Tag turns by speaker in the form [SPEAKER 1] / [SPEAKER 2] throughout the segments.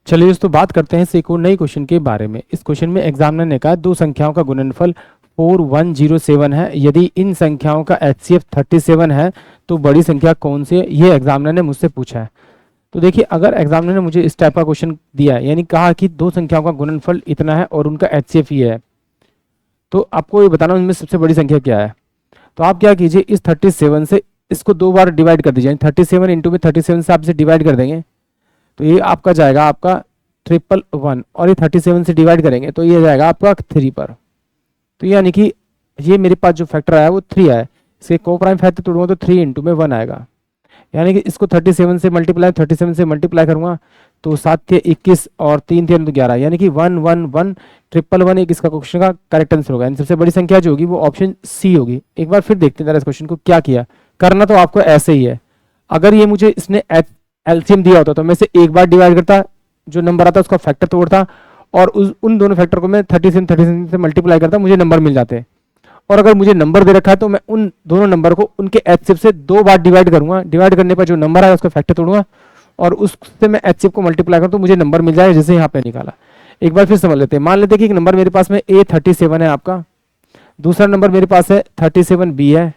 [SPEAKER 1] चलिए दोस्तों बात करते हैं एक और नई क्वेश्चन के बारे में। इस क्वेश्चन में एग्जामिनर ने कहा दो संख्याओं का गुणनफल 4107 है, यदि इन संख्याओं का HCF 37 है तो बड़ी संख्या कौन सी है, ये एग्जामिनर ने मुझसे पूछा है। तो देखिए, अगर एग्जामिनर ने मुझे इस टाइप का क्वेश्चन दिया है, यानी कहा कि दो संख्याओं का गुणनफल इतना है और उनका HCF ये है, तो आपको ये बताना उनमें सबसे बड़ी संख्या क्या है। तो आप क्या कीजिए, इस 37 से इसको दो बार डिवाइड कर दीजिए, 37 इंटू में 37 से आप इसे डिवाइड कर देंगे तो ये आपका जाएगा आपका 111, और ये 37 से डिवाइड करेंगे तो ये जाएगा आपका 3 पर। तो यानी कि ये मेरे पास जो फैक्टर आया वो 3 आया, इसके को प्राइम फैक्टर तोड़ूंगा तो 3 इंटू में 1 आएगा। यानी कि इसको 37 से मल्टीप्लाई करूंगा तो 7 थे 21 और 3 थे 11, यानी कि 111 एक इसका क्वेश्चन का करेक्ट आंसर होगा। सबसे बड़ी संख्या जो होगी वो ऑप्शन सी होगी। एक बार फिर देखते हैं इस क्वेश्चन को क्या किया। करना तो आपको ऐसे ही है, अगर ये मुझे इसने एलसीएम दिया होता तो मैं इसे एक बार डिवाइड करता, जो नंबर आता उसका फैक्टर तोड़ता और उन दोनों फैक्टर को मैं 37 से मल्टीप्लाई करता, मुझे नंबर मिल जाते। और अगर मुझे नंबर दे रखा है तो मैं उन दोनों नंबर को उनके HCF से दो बार डिवाइड करूंगा, डिवाइड करने पर जो नंबर आया उसका फैक्टर तोड़ूंगा और उससे मैं HCF को मल्टीप्लाई करूँ तो मुझे नंबर मिल जाएगा, जैसे यहाँ पे निकाला। एक बार फिर समझ लेते हैं। मान लेते हैं कि एक नंबर मेरे पास में A37 है आपका, दूसरा नंबर मेरे पास है 37B है।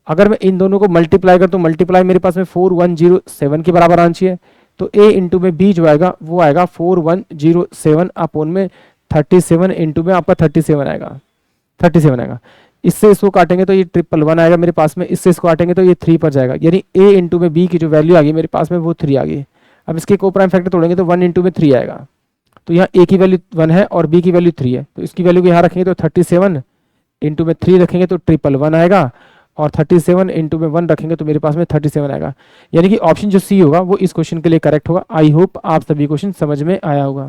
[SPEAKER 1] अगर मैं इन दोनों को मल्टीप्लाई कर तो मल्टीप्लाई मेरे पास में 4107 के बराबर आना चाहिए, तो A इंटू में B जो आएगा वो आएगा 4107 अपोन में 37 इंटू में आपका 37 आएगा। इससे इसको काटेंगे तो ये 111 आएगा मेरे पास में, इससे इसको काटेंगे तो ये 3 पर जाएगा, यानी A इंटू में B की जो वैल्यू आ गई मेरे पास में वो 3 आ गई। अब इसके को प्राइम फैक्टर तोड़ेंगे तो 1 इंटू में 3 आएगा, तो यहाँ A की वैल्यू 1 है और B की वैल्यू 3 है, तो इसकी वैल्यू को यहाँ रखेंगे तो 37 इंटू में 3 रखेंगे तो 111 आएगा, और 37 इंटू में 1 रखेंगे तो मेरे पास में 37 आएगा। यानी कि ऑप्शन जो सी होगा वो इस क्वेश्चन के लिए करेक्ट होगा। आई होप आप सभी क्वेश्चन समझ में आया होगा।